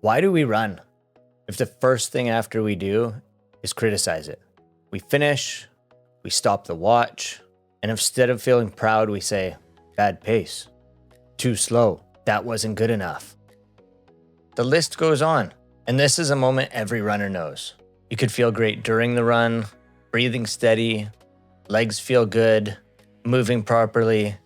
Why do we run? If the first thing after we do is criticize it. We finish, we stop the watch, and instead of feeling proud, we say, bad pace, too slow, that wasn't good enough. The list goes on, and this is a moment every runner knows. You could feel great during the run, breathing steady, legs feel good, moving properly,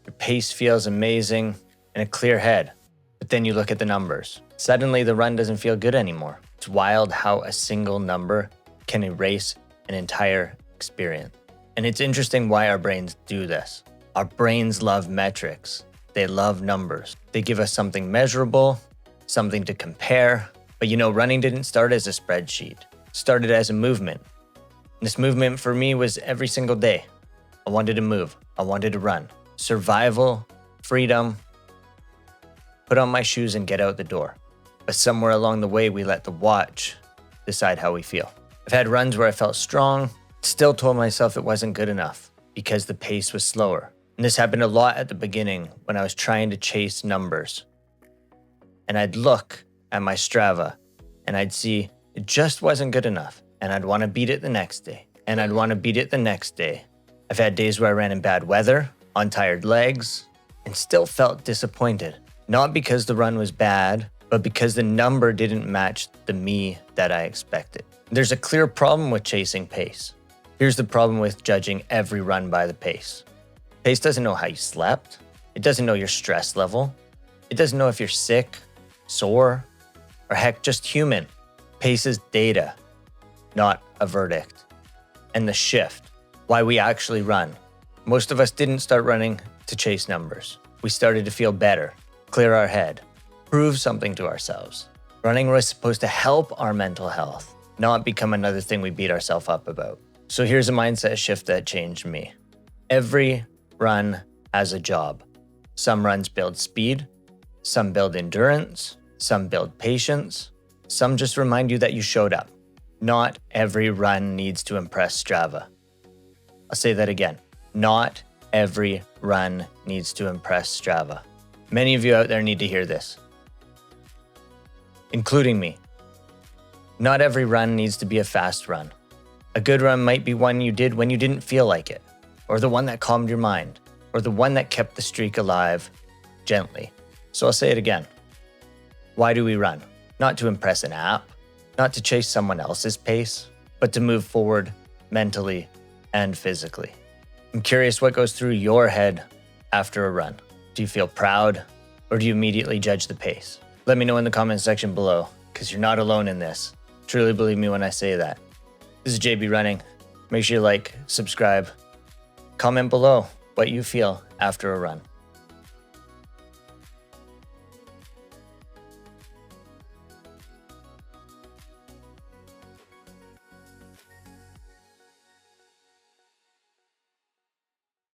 your pace feels amazing, and a clear head. But then you look at the numbers. Suddenly the run doesn't feel good anymore. It's wild how a single number can erase an entire experience. And it's interesting why our brains do this. Our brains love metrics. They love numbers. They give us something measurable, something to compare. But running didn't start as a spreadsheet. It started as a movement. And this movement for me was every single day. I wanted to move. I wanted to run. Survival, freedom, put on my shoes and get out the door. But somewhere along the way, we let the watch decide how we feel. I've had runs where I felt strong, still told myself it wasn't good enough because the pace was slower. And this happened a lot at the beginning when I was trying to chase numbers. And I'd look at my Strava and I'd see it just wasn't good enough. And I'd want to beat it the next day. And I'd want to beat it the next day. I've had days where I ran in bad weather, on tired legs, and still felt disappointed. Not because the run was bad, but because the number didn't match the me that I expected. There's a clear problem with chasing pace. Here's the problem with judging every run by the pace. Pace doesn't know how you slept. It doesn't know your stress level. It doesn't know if you're sick, sore, or heck, just human. Pace is data, not a verdict. And the shift, why we actually run. Most of us didn't start running to chase numbers. We started to feel better, clear our head, prove something to ourselves. Running was supposed to help our mental health, not become another thing we beat ourselves up about. So here's a mindset shift that changed me. Every run has a job. Some runs build speed, some build endurance, some build patience, some just remind you that you showed up. Not every run needs to impress Strava. I'll say that again. Not every run needs to impress Strava. Many of you out there need to hear this, including me. Not every run needs to be a fast run. A good run might be one you did when you didn't feel like it, or the one that calmed your mind, or the one that kept the streak alive gently. So I'll say it again. Why do we run? Not to impress an app, not to chase someone else's pace, but to move forward mentally and physically. I'm curious what goes through your head after a run. Do you feel proud, or do you immediately judge the pace? Let me know in the comments section below, because you're not alone in this. Truly believe me when I say that. This is JB Running. Make sure you like, subscribe, comment below what you feel after a run.